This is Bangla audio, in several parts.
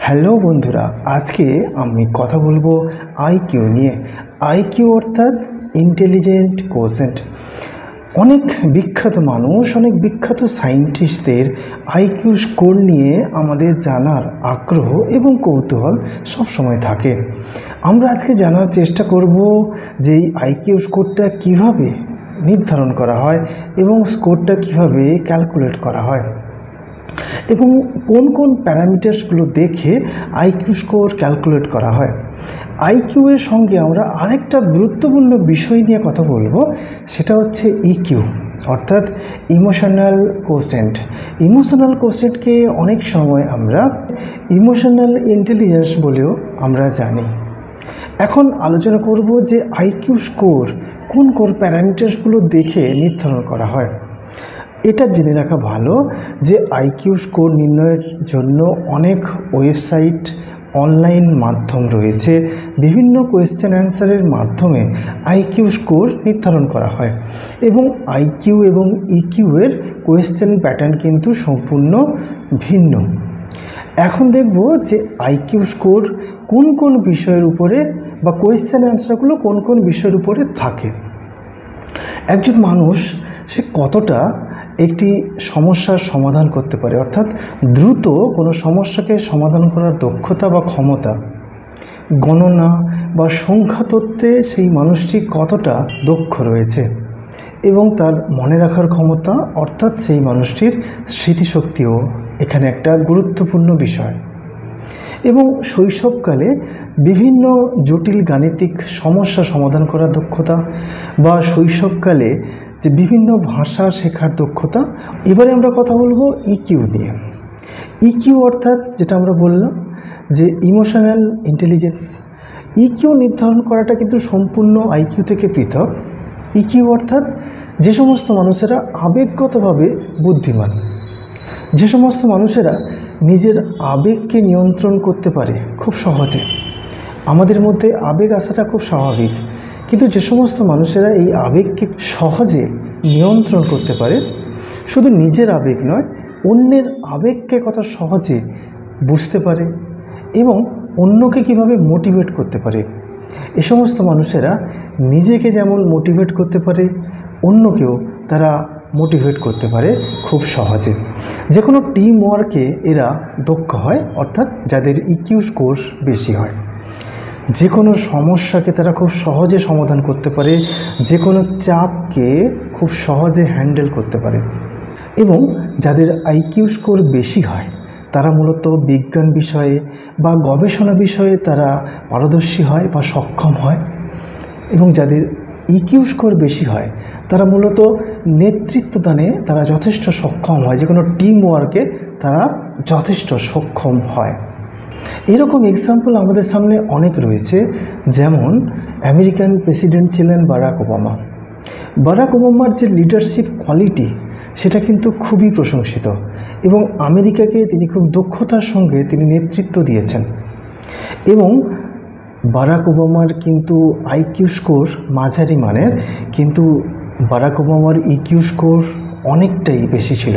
হ্যালো বন্ধুরা, আজকে আমি কথা বলবো আইকিউ নিয়ে। আইকিউ অর্থাৎ ইন্টেলিজেন্ট কোশেন্ট। অনেক বিখ্যাত মানুষ, অনেক বিখ্যাত সায়েন্টিস্টদের আইকিউ স্কোর নিয়ে আমাদের জানার আগ্রহ এবং কৌতূহল সবসময় থাকে। আমরা আজকে জানার চেষ্টা করব যে এই আইকিউ স্কোরটা কীভাবে নির্ধারণ করা হয় এবং স্কোরটা কীভাবে ক্যালকুলেট করা হয় এবং কোন কোন প্যারামিটার্সগুলো দেখে আইকিউ স্কোর ক্যালকুলেট করা হয়। আইকিউ এর সঙ্গে আমরা আরেকটা গুরুত্বপূর্ণ বিষয় নিয়ে কথা বলবো, সেটা হচ্ছে ইকিউ অর্থাৎ ইমোশনাল কোশেন্ট। ইমোশনাল কোশেন্টকে অনেক সময় আমরা ইমোশনাল ইন্টেলিজেন্স বলেও আমরা জানি। এখন আলোচনা করব যে আইকিউ স্কোর কোন কোন প্যারামিটার্সগুলো দেখে নির্ধারণ করা হয়। এটা জেনে রাখা ভালো যে আইকিউ স্কোর নির্ণয়ের জন্য অনেক ওয়েবসাইট, অনলাইন মাধ্যম রয়েছে। বিভিন্ন কোয়েশ্চেন অ্যান্সারের মাধ্যমে আইকিউ স্কোর নির্ধারণ করা হয় এবং আইকিউ এবং ইকিউ এর কোয়েশ্চেন প্যাটার্ন কিন্তু সম্পূর্ণ ভিন্ন। এখন দেখব যে আইকিউ স্কোর কোন কোন বিষয়ের উপরে বা কোয়েশ্চেন অ্যান্সারগুলো কোন কোন বিষয়ের উপরে থাকে। একজন মানুষ সে কতটা একটি সমস্যার সমাধান করতে পারে, অর্থাৎ দ্রুত কোনো সমস্যাকে সমাধান করার দক্ষতা বা ক্ষমতা, গণনা বা সংখ্যা তত্ত্বে সেই মানুষটি কতটা দক্ষ রয়েছে এবং তার মনে রাখার ক্ষমতা অর্থাৎ সেই মানুষটির স্মৃতিশক্তিও এখানে একটা গুরুত্বপূর্ণ বিষয়। এবং শৈশবকালে বিভিন্ন জটিল গাণিতিক সমস্যা সমাধান করার দক্ষতা বা শৈশবকালে যে বিভিন্ন ভাষা শেখার দক্ষতা। এবারে আমরা কথা বলবো ইকিউ নিয়ে। ইকিউ অর্থাৎ যেটা আমরা বললাম যে ইমোশনাল ইন্টেলিজেন্স। ইকিউ নির্ধারণ করাটা কিন্তু সম্পূর্ণ আইকিউ থেকে পৃথক। ইকিউ অর্থাৎ যে সমস্ত মানুষেরা আবেগগতভাবে বুদ্ধিমান, যে সমস্ত মানুষেরা নিজের আবেগকে নিয়ন্ত্রণ করতে পারে খুব সহজে। আমাদের মধ্যে আবেগ আসাটা খুব স্বাভাবিক, কিন্তু যে সমস্ত মানুষেরা এই আবেগকে সহজে নিয়ন্ত্রণ করতে পারে, শুধু নিজের আবেগ নয় অন্যের আবেগকে কত সহজে বুঝতে পারে এবং অন্যকে কিভাবে মোটিভেট করতে পারে, এ সমস্ত মানুষেরা নিজেকে যেমন মোটিভেট করতে পারে অন্যকেও তারা মোটিভেট করতে পারে খুব সহজে। যে কোনো টিম ওয়ার্কে এরা দক্ষ হয়, অর্থাৎ যাদের ইকিউ স্কোর বেশি হয়। যে কোনো সমস্যাকে তারা খুব সহজে সমাধান করতে পারে, যে কোনো চাপকে খুব সহজে হ্যান্ডেল করতে পারে। এবং যাদের আইকিউ স্কোর বেশি হয় তারা মূলত বিজ্ঞান বিষয়ে বা গবেষণা বিষয়ে তারা পারদর্শী হয় বা সক্ষম হয়। এবং যাদের ইকিউ স্কোর বেশি হয় তারা মূলত নেতৃত্বদানে তারা যথেষ্ট সক্ষম হয়, যে কোনো টিম ওয়ার্কে তারা যথেষ্ট সক্ষম হয়। এরকম এক্সাম্পল আমাদের সামনে অনেক রয়েছে। যেমন আমেরিকান প্রেসিডেন্ট ছিলেন বারাক ওবামা। বারাক ওবামার যে লিডারশিপ কোয়ালিটি সেটা কিন্তু খুবই প্রশংসিত এবং আমেরিকাকে তিনি খুব দক্ষতার সঙ্গে তিনি নেতৃত্ব দিয়েছেন। এবং বারাক ওবামার কিন্তু আইকিউ স্কোর মাঝারি মানের, কিন্তু বারাক ওবামার ইকিউ স্কোর অনেকটাই বেশি ছিল।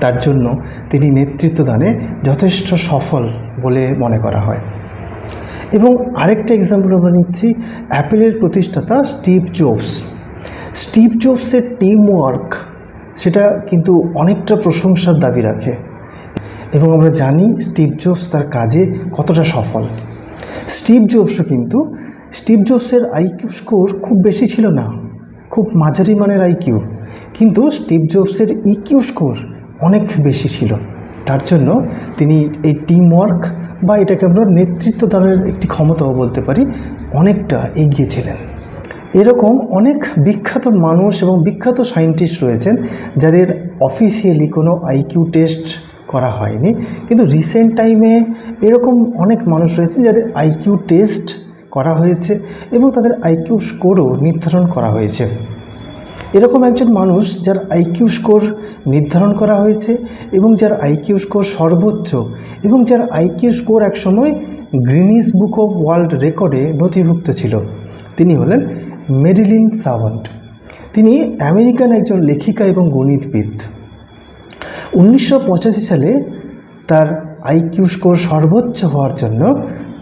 তার জন্য তিনি নেতৃত্বদানে যথেষ্ট সফল বলে মনে করা হয়। এবং আরেকটা এক্সাম্পল আমরা নিচ্ছি, অ্যাপেলের প্রতিষ্ঠাতা স্টিভ জবস। স্টিভ জবসের টিম ওয়ার্ক সেটা কিন্তু অনেকটা প্রশংসার দাবি রাখে এবং আমরা জানি স্টিভ জবস তার কাজে কতটা সফল। স্টিভ জবসের আইকিউ স্কোর খুব বেশি ছিল না, খুব মাঝারি মানের আইকিউ, কিন্তু স্টিভ জবসের ইকিউ স্কোর অনেক বেশি ছিল। তার জন্য তিনি এই টিম ওয়ার্ক বা এটাকে আমরা নেতৃত্ব দানের একটি ক্ষমতাও বলতে পারি, অনেকটা এগিয়ে ছিলেন। এরকম অনেক বিখ্যাত মানুষ এবং বিখ্যাত সায়েন্টিস্ট রয়েছেন যাদের অফিসিয়ালি কোনো আইকিউ টেস্ট করা হয়নি, কিন্তু রিসেন্ট টাইমে এরকম অনেক মানুষ রয়েছে যাদের আইকিউ টেস্ট করা হয়েছে এবং তাদের আইকিউ স্কোরও নির্ধারণ করা হয়েছে। এরকম একজন মানুষ যার আইকিউ স্কোর নির্ধারণ করা হয়েছে এবং যার আইকিউ স্কোর সর্বোচ্চ এবং যার আইকিউ স্কোর একসময় গ্রিনিস বুক অফ ওয়ার্ল্ড রেকর্ডে নথিভুক্ত ছিল, তিনি হলেন মেরিলিন সাভান্ট। তিনি আমেরিকান একজন লেখিকা এবং গণিতবিদ। 1985 সালে তার আইকিউ স্কোর সর্বোচ্চ হওয়ার জন্য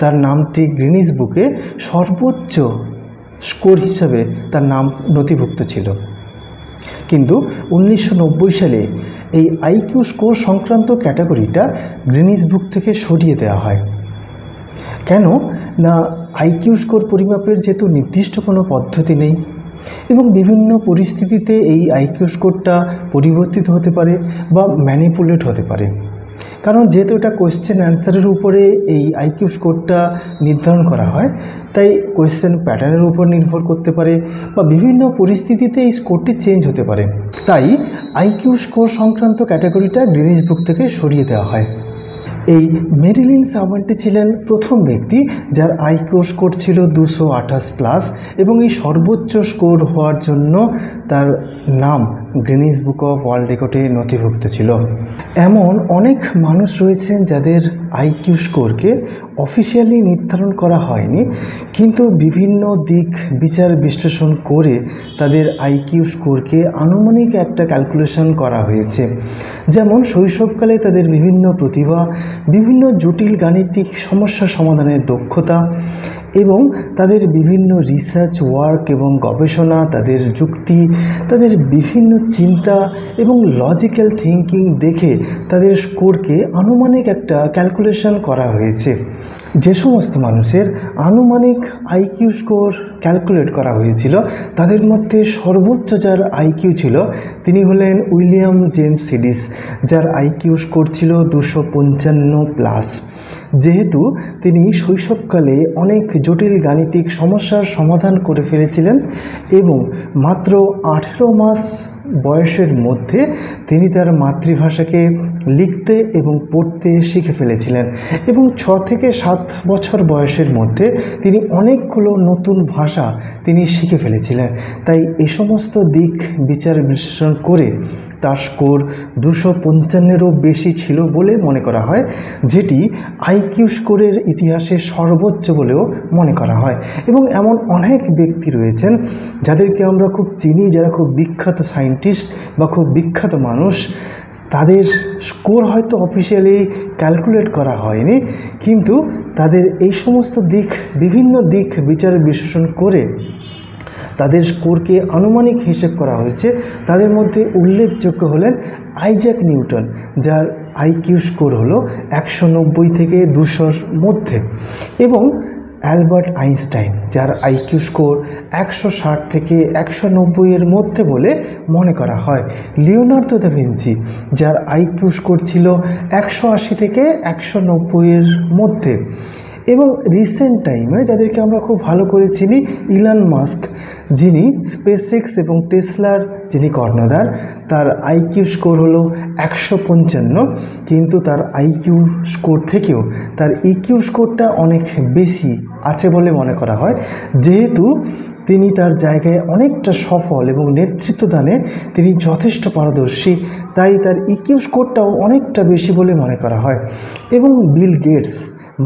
তার নামটি গ্রিনিস বুকে সর্বোচ্চ স্কোর হিসাবে তার নাম নথিভুক্ত ছিল। কিন্তু 1990 সালে এই আইকিউ স্কোর সংক্রান্ত ক্যাটাগরিটা গ্রিনিস বুক থেকে সরিয়ে দেওয়া হয়। কেন না, আইকিউ স্কোর পরিমাপের যেহেতু নির্দিষ্ট কোনো পদ্ধতি নেই এবং বিভিন্ন পরিস্থিতিতে এই আইকিউ স্কোরটা পরিবর্তিত হতে পারে বা ম্যানিপুলেট হতে পারে। কারণ যেহেতু এটা কোয়েশ্চেন অ্যান্সারের উপরে এই আইকিউ স্কোরটা নির্ধারণ করা হয়, তাই কোয়েশ্চেন প্যাটার্নের উপর নির্ভর করতে পারে বা বিভিন্ন পরিস্থিতিতে এই স্কোরটি চেঞ্জ হতে পারে। তাই আইকিউ স্কোর সংক্রান্ত ক্যাটাগরিটা গ্রিনিস বুক থেকে সরিয়ে দেওয়া হয়। এই মেরিলিন সাওয়ান্টি ছিলেন প্রথম ব্যক্তি যার আইকিউ স্কোর ছিল 228+ এবং এই সর্বোচ্চ স্কোর হওয়ার জন্য তার নাম গ্রিনিস বুক অফ ওয়ার্ল্ড রেকর্ডে নথিভুক্ত ছিল। এমন অনেক মানুষ রয়েছেন যাদের আইকিউ স্কোরকে অফিসিয়ালি নির্ধারণ করা হয়নি, কিন্তু বিভিন্ন দিক বিচার বিশ্লেষণ করে তাদের আইকিউ স্কোরকে আনুমানিক একটা ক্যালকুলেশন করা হয়েছে। যেমন শৈশবকালে তাদের বিভিন্ন প্রতিভা, বিভিন্ন জটিল গাণিতিক সমস্যা সমাধানের দক্ষতা এবং তাদের বিভিন্ন রিসার্চ ওয়ার্ক এবং গবেষণা, তাদের যুক্তি, তাদের বিভিন্ন চিন্তা এবং লজিক্যাল থিঙ্কিং দেখে তাদের স্কোরকে আনুমানিক একটা ক্যালকুলেশন করা হয়েছে। যে সমস্ত মানুষের আনুমানিক আইকিউ স্কোর ক্যালকুলেট করা হয়েছিল তাদের মধ্যে সর্বোচ্চ যার আইকিউ ছিল তিনি হলেন উইলিয়াম জেমস সিডিস, যার আইকিউ স্কোর ছিল 255+। যেহেতু তিনি শৈশবকালে অনেক জটিল গাণিতিক সমস্যার সমাধান করে ফেলেছিলেন এবং মাত্র 18 মাস বয়সের মধ্যে তিনি তার মাতৃভাষাকে লিখতে এবং পড়তে শিখে ফেলেছিলেন এবং 6 থেকে 7 বছর বয়সের মধ্যে তিনি অনেকগুলো নতুন ভাষা তিনি শিখে ফেলেছিলেন। তাই এই সমস্ত দিক বিচার বিশ্লেষণ করে তার স্কোর 255-এরও বেশি ছিল বলে মনে করা হয়, যেটি আইকিউ স্কোরের ইতিহাসে সর্বোচ্চ বলেও মনে করা হয়। এবং এমন অনেক ব্যক্তি রয়েছেন যাদেরকে আমরা খুব চিনি, যারা খুব বিখ্যাত সায়েন্টিস্ট বা খুব বিখ্যাত মানুষ, তাদের স্কোর হয়তো অফিসিয়ালি ক্যালকুলেট করা হয়নি, কিন্তু তাদের এই সমস্ত দিক, বিভিন্ন দিক বিচার বিশ্লেষণ করে তাদের স্কোরকে আনুমানিক হিসেব করা হয়েছে। তাদের মধ্যে উল্লেখযোগ্য হলেন আইজ্যাক নিউটন, যার আইকিউ স্কোর হলো 190 থেকে 200-র মধ্যে, এবং অ্যালবার্ট আইনস্টাইন, যার আইকিউ স্কোর 160 থেকে 190-এর মধ্যে বলে মনে করা হয়। লিওনার্দো দা ভিঞ্চি, যার আইকিউ স্কোর ছিল 180 থেকে 190-এর মধ্যে। এবং রিসেন্ট টাইমে যাদেরকে আমরা খুব ভালো করে চিনি, ইলন মাস্ক, যিনি স্পেসএক্স এবং টেসলার যিনি কর্ণধার, তার আইকিউ স্কোর হলো 155, কিন্তু তার আইকিউ স্কোর থেকেও তার ইকিউ স্কোরটা অনেক বেশি আছে বলে মনে করা হয়। যেহেতু তিনি তার জায়গায় অনেকটা সফল এবং নেতৃত্বদানে তিনি যথেষ্ট পারদর্শী, তাই তার ইকিউ স্কোরটাও অনেকটা বেশি বলে মনে করা হয়। এবং বিল গেটস,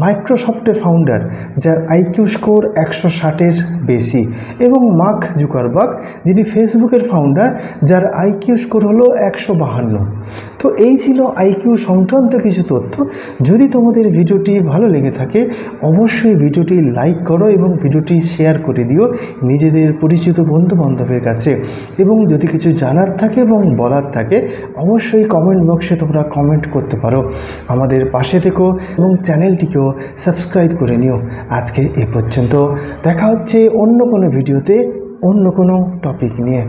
মাইক্রোসফটের ফাউন্ডার, যার আইকিউ স্কোর 160-এর বেশি, এবং মার্ক জুকারবার্গ, যিনি ফেসবুকের ফাউন্ডার, যার আইকিউ স্কোর হলো 152। তো এই ছিল আইকিউ সংক্রান্ত কিছু তথ্য। যদি তোমাদের ভিডিওটি ভালো লেগে থাকে অবশ্যই ভিডিওটি লাইক করো এবং ভিডিওটি শেয়ার করে দিও নিজেদের পরিচিত বন্ধু বান্ধবের কাছে। এবং যদি কিছু জানার থাকে এবং বলার থাকে অবশ্যই কমেন্ট বক্সে তোমরা কমেন্ট করতে পারো। আমাদের পাশে থেকো এবং চ্যানেলটিকেও সাবস্ক্রাইব করে নিও। আজকে এ পর্যন্ত, দেখা হচ্ছে অন্য কোনো ভিডিওতে অন্য কোনো টপিক নিয়ে।